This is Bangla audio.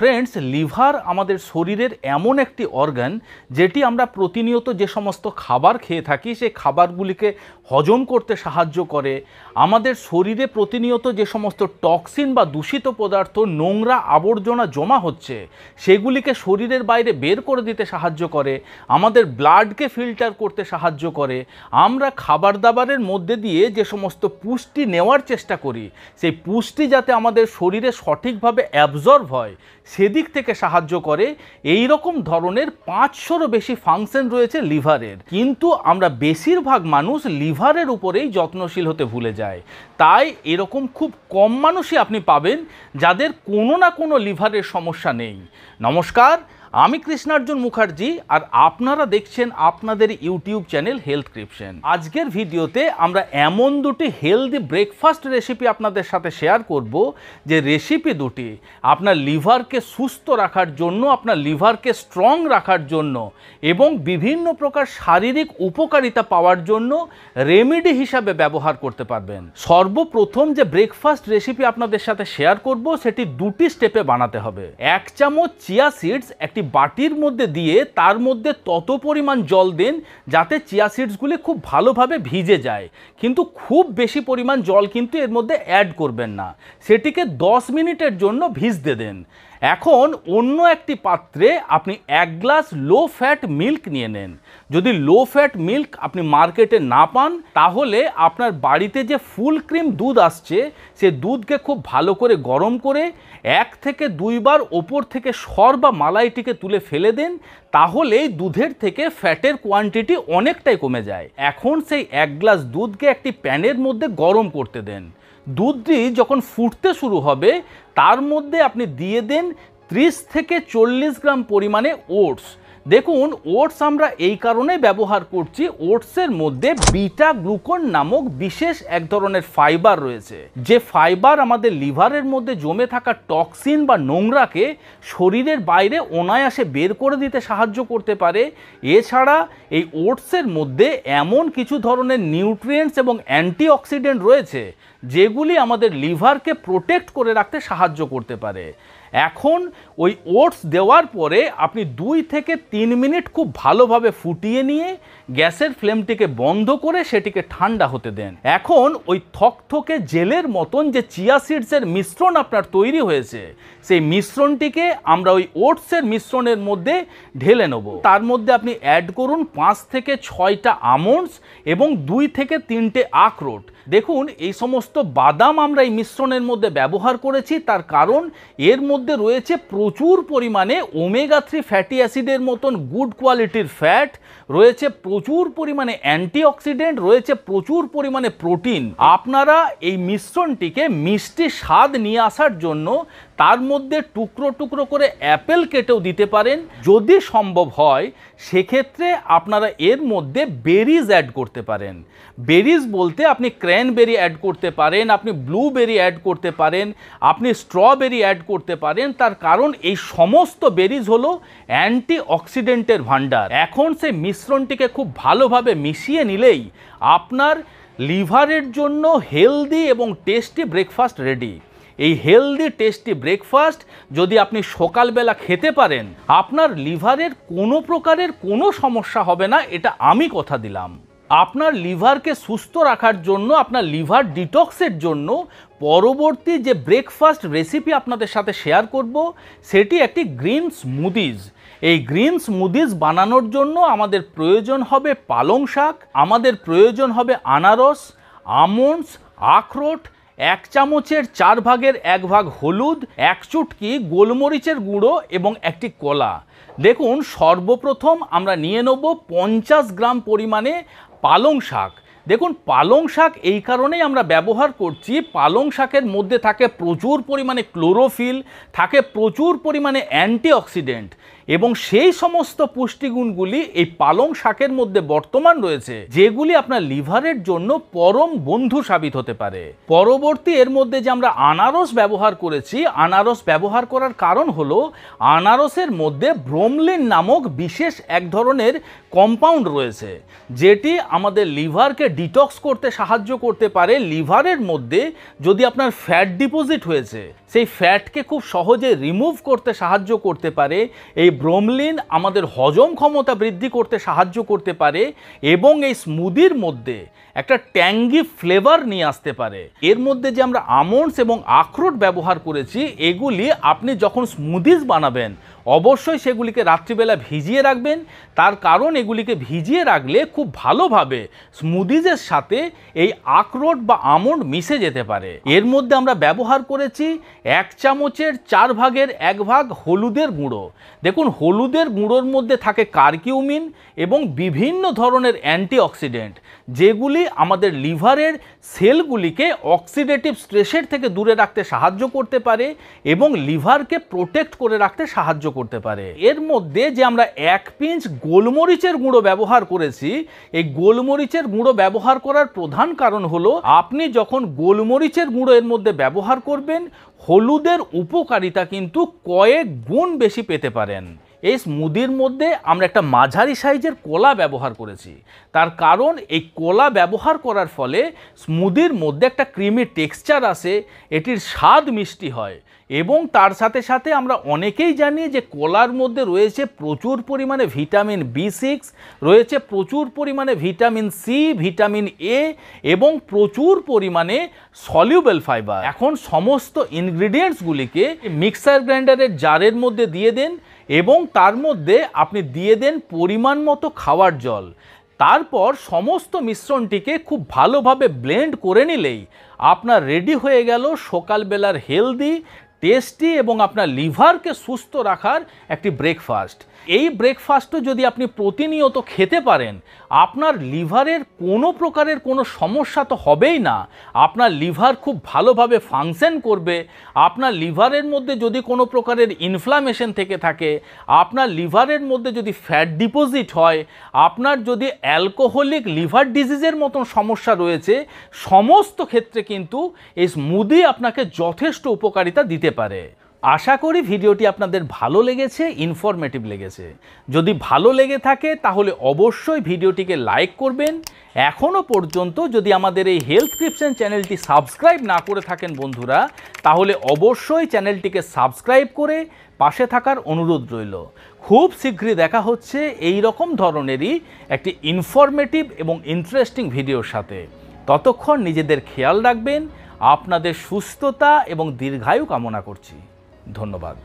ফ্রেন্ডস, লিভার আমাদের শরীরের এমন একটি অর্গান যেটি আমরা প্রতিনিয়ত যে সমস্ত খাবার খেয়ে থাকি সেই খাবারগুলিকে হজম করতে সাহায্য করে। আমাদের শরীরে প্রতিনিয়ত যে সমস্ত টক্সিন বা দূষিত পদার্থ, নোংরা আবর্জনা জমা হচ্ছে সেগুলিকে শরীরের বাইরে বের করে দিতে সাহায্য করে। আমাদের ব্লাডকে ফিল্টার করতে সাহায্য করে। আমরা খাবার দাবারের মধ্যে দিয়ে যে সমস্ত পুষ্টি নেওয়ার চেষ্টা করি সেই পুষ্টি যাতে আমাদের শরীরে সঠিকভাবে অ্যাবজর্ব হয় সেদিক থেকে সাহায্য করে। এই রকম ধরনের 500রও বেশি ফাংশন রয়েছে লিভারের, কিন্তু আমরা বেশিরভাগ মানুষ লিভারের উপরেই যত্নশীল হতে ভুলে যায়। তাই এরকম খুব কম মানুষই আপনি পাবেন যাদের কোনো না কোনো লিভারের সমস্যা নেই। নমস্কার, আমি কৃষ্ণার্জুন মুখার্জি আর আপনারা দেখছেন আপনাদের ইউটিউব চ্যানেল হেলথক্রিপশন। আজকের ভিডিওতে আমরা এমন দুটি হেলদি ব্রেকফাস্ট রেসিপি আপনাদের সাথে শেয়ার করব যে রেসিপি দুটি আপনার লিভারকে সুস্থ রাখার জন্য, আপনার লিভারকে স্ট্রং রাখার জন্য এবং বিভিন্ন প্রকার শারীরিক উপকারিতা পাওয়ার জন্য রেমেডি হিসাবে ব্যবহার করতে পারবেন। সর্বপ্রথম যে ব্রেকফাস্ট রেসিপি আপনাদের সাথে শেয়ার করব সেটি দুটি স্টেপে বানাতে হবে। 1 চামচ চিয়া সিডস একটি বাটির মধ্যে দিয়ে তার মধ্যে তত পরিমাণ জল দিন যাতে চিয়া সিডসগুলি খুব ভালোভাবে ভিজে যায়, কিন্তু খুব বেশি পরিমাণ জল কিন্তু এর মধ্যে অ্যাড করবেন না। সেটিকে 10 মিনিটের জন্য ভিজতে দেন। এখন অন্য একটি পাত্রে আপনি 1 গ্লাস লো ফ্যাট মিল্ক নিয়ে নেন। যদি লো ফ্যাট মিল্ক আপনি মার্কেটে না পান তাহলে আপনার বাড়িতে যে ফুল ক্রিম দুধ আসছে সে দুধকে খুব ভালো করে গরম করে 1 থেকে 2 বার ওপর থেকে সর বা মালাইটিকে তুলে ফেলে দেন, তাহলেই দুধের থেকে ফ্যাটের কোয়ান্টিটি অনেকটাই কমে যায়। এখন সেই 1 গ্লাস দুধকে একটি প্যানের মধ্যে গরম করতে দেন। দুধটি যখন ফুটতে শুরু হবে তার মধ্যে আপনি দিয়ে দেন 30 থেকে 40 গ্রাম পরিমাণে ওটস। দেখুন, ওটস আমরা এই কারণে ব্যবহার করছি, ওটসের মধ্যে বিটা গ্লুকন নামক বিশেষ এক ধরনের ফাইবার রয়েছে, যে ফাইবার আমাদের লিভারের মধ্যে জমে থাকা টক্সিন বা নোংরাকে শরীরের বাইরে অনায়াসে বের করে দিতে সাহায্য করতে পারে। এছাড়া এই ওটসের মধ্যে এমন কিছু ধরনের নিউট্রিয়েন্টস এবং অ্যান্টিঅক্সিডেন্ট রয়েছে যেগুলি আমাদের লিভারকে প্রোটেক্ট করে রাখতে সাহায্য করতে পারে। এখন ওই ওটস দেওয়ার পরে আপনি 2 থেকে 3 মিনিট খুব ভালোভাবে ফুটিয়ে নিয়ে গ্যাসের ফ্লেমটিকে বন্ধ করে সেটিকে ঠান্ডা হতে দেন। এখন ওই থকথকে জেলের মতন যে চিয়া সিডসের মিশ্রণ আপনার তৈরি হয়েছে সেই মিশ্রণটিকে আমরা ওই ওটসের মিশ্রণের মধ্যে ঢেলে নেব। তার মধ্যে আপনি অ্যাড করুন 5 থেকে 6টা আমন্ডস এবং 2 থেকে 3টে আখরোট। দেখুন, এই সমস্ত বাদাম আমরা এই মিশ্রণের মধ্যে ব্যবহার করেছি তার কারণ এর মধ্যে রয়েছে প্রচুর পরিমাণে ওমেগা 3 ফ্যাটি অ্যাসিডের মতন গুড কোয়ালিটির ফ্যাট, রয়েছে প্রচুর পরিমাণে অ্যান্টিঅক্সিডেন্ট, রয়েছে প্রচুর পরিমাণে প্রোটিন। আপনারা এই মিশ্রণটিকে মিষ্টি স্বাদ নিয়ে আসার জন্য তার মধ্যে টুকরো টুকরো করে অ্যাপেল কেটেও দিতে পারেন। যদি সম্ভব হয় সেক্ষেত্রে আপনারা এর মধ্যে বেরিজ অ্যাড করতে পারেন। বেরিজ বলতে আপনি ক্র্যানবেরি অ্যাড করতে পারেন, আপনি ব্লুবেরি অ্যাড করতে পারেন, আপনি স্ট্রবেরি অ্যাড করতে পারেন। তার কারণ এই সমস্ত বেরিজ হলো অ্যান্টিঅক্সিডেন্টের ভাণ্ডার। এখন সেই মিশ্রণটিকে খুব ভালোভাবে মিশিয়ে নিলেই আপনার লিভারের জন্য হেলদি এবং টেস্টি ব্রেকফাস্ট রেডি। এই হেলদি টেস্টি ব্রেকফাস্ট যদি আপনি সকালবেলা খেতে পারেন আপনার লিভারের কোনো প্রকারের কোনো সমস্যা হবে না, এটা আমি কথা দিলাম। আপনার লিভারকে সুস্থ রাখার জন্য, আপনার লিভার ডিটক্সের জন্য পরবর্তী যে ব্রেকফাস্ট রেসিপি আপনাদের সাথে শেয়ার করব সেটি একটি গ্রিন স্মুদিজ। এই গ্রিন স্মুদিজ বানানোর জন্য আমাদের প্রয়োজন হবে পালং শাক, আমাদের প্রয়োজন হবে আনারস, আমন্ডস, আখরোট, 1 চামচের 4 ভাগের 1 ভাগ হলুদ, 1 চুটকি গোলমরিচের গুঁড়ো এবং একটি কলা। দেখুন, সর্বপ্রথম আমরা নিয়ে নেব 50 গ্রাম পরিমাণে পালং শাক। দেখুন, পালং শাক এই কারণেই আমরা ব্যবহার করছি, পালং শাকের মধ্যে থাকে প্রচুর পরিমাণে ক্লোরোফিল, থাকে প্রচুর পরিমাণে অ্যান্টিঅক্সিডেন্ট। এবং সেই সমস্ত পুষ্টিগুণগুলি এই পালং শাকের মধ্যে বর্তমান রয়েছে, যেগুলি আপনার লিভারের জন্য পরম বন্ধু সাবিত হতে পারে। পরবর্তী এর মধ্যে যে আমরা আনারস ব্যবহার করেছি, আনারস ব্যবহার করার কারণ হলো আনারসের মধ্যে ব্রোমলিন নামক বিশেষ এক ধরনের কম্পাউন্ড রয়েছে, যেটি আমাদের লিভারকে ডিটক্স করতে সাহায্য করতে পারে। লিভারের মধ্যে যদি আপনার ফ্যাট ডিপোজিট হয়েছে, সেই ফ্যাটকে খুব সহজে রিমুভ করতে সাহায্য করতে পারে। এই ব্রোমলিন আমাদের হজম ক্ষমতা বৃদ্ধি করতে সাহায্য করতে পারে এবং এই স্মুদির মধ্যে একটা ট্যাঙ্গি ফ্লেভার নিয়ে আসতে পারে। এর মধ্যে যে আমরা আমন্ডস এবং আখরোট ব্যবহার করেছি, এগুলি আপনি যখন স্মুদিজ বানাবেন অবশ্যই সেগুলিকে রাত্রিবেলা ভিজিয়ে রাখবেন। তার কারণ এগুলিকে ভিজিয়ে রাখলে খুব ভালোভাবে স্মুদিজের সাথে এই আখরোট বা আমন্ড মিশে যেতে পারে। এর মধ্যে আমরা ব্যবহার করেছি 1 চামচের 4 ভাগের 1 ভাগ হলুদের গুঁড়ো। দেখুন, হলুদের গুঁড়োর মধ্যে থাকে কারকিউমিন এবং বিভিন্ন ধরনের অ্যান্টিঅক্সিডেন্ট, যেগুলি আমাদের লিভারের সেলগুলিকে অক্সিডেটিভ স্ট্রেসের থেকে দূরে রাখতে সাহায্য করতে পারে এবং লিভারকে প্রোটেক্ট করে রাখতে সাহায্য করতে পারে। এর মধ্যে যে আমরা 1 পিঞ্চ গোলমরিচের গুঁড়ো ব্যবহার করেছি, এই গোলমরিচের গুঁড়ো ব্যবহার করার প্রধান কারণ হলো আপনি যখন গোলমরিচের গুঁড়ো এর মধ্যে ব্যবহার করবেন, হলুদের উপকারিতা কিন্তু কয়েক গুণ বেশি পেতে পারেন। এই স্মুদির মধ্যে আমরা একটা মাঝারি সাইজের কলা ব্যবহার করেছি। তার কারণ এই কলা ব্যবহার করার ফলে স্মুদির মধ্যে একটা ক্রিমি টেক্সচার আসে, এটির স্বাদ মিষ্টি হয় এবং তার সাথে সাথে আমরা অনেকেই জানি যে কলার মধ্যে রয়েছে প্রচুর পরিমাণে ভিটামিন B6, রয়েছে প্রচুর পরিমাণে ভিটামিন C, ভিটামিন A এবং প্রচুর পরিমাণে সলিউবল ফাইবার। এখন সমস্ত ইনগ্রিডিয়েন্টসগুলিকে মিক্সার গ্রাইন্ডারের জারের মধ্যে দিয়ে দেন এবং তার মধ্যে আপনি দিয়ে দেন পরিমাণ মতো খাওয়ার জল। তারপর সমস্ত মিশ্রণটিকে খুব ভালোভাবে ব্লেন্ড করে নিলেই আপনার রেডি হয়ে গেল সকালবেলার হেলদি, টেস্টি এবং আপনার লিভারকে সুস্থ রাখার একটি ব্রেকফাস্ট। এই ব্রেকফাস্টও যদি আপনি প্রতিনিয়ত খেতে পারেন, আপনার লিভারের কোনো প্রকারের কোনো সমস্যা তো হবেই না। আপনার লিভার খুব ভালোভাবে ফাংশন করবে। আপনার লিভারের মধ্যে যদি কোনো প্রকারের ইনফ্লামেশন থেকে থাকে, আপনার লিভারের মধ্যে যদি ফ্যাট ডিপোজিট হয়, আপনার যদি অ্যালকোহলিক লিভার ডিজিজের মতন সমস্যা রয়েছে, সমস্ত ক্ষেত্রে কিন্তু এই স্মুদি আপনাকে যথেষ্ট উপকারিতা দিতে পারে। আশা করি ভিডিওটি আপনাদের ভালো লেগেছে, ইনফরমেটিভ লেগেছে। যদি ভালো লেগে থাকে তাহলে অবশ্যই ভিডিওটিকে লাইক করবেন। এখনও পর্যন্ত যদি আমাদের এই হেলথ ক্রিপশন চ্যানেলটি সাবস্ক্রাইব না করে থাকেন বন্ধুরা, তাহলে অবশ্যই চ্যানেলটিকে সাবস্ক্রাইব করে পাশে থাকার অনুরোধ রইল। খুব শীঘ্রই দেখা হচ্ছে এই রকম ধরনেরই একটি ইনফরমেটিভ এবং ইন্টারেস্টিং ভিডিওর সাথে। ততক্ষণ নিজেদের খেয়াল রাখবেন। আপনাদের সুস্থতা এবং দীর্ঘায়ু কামনা করছি। ধন্যবাদ।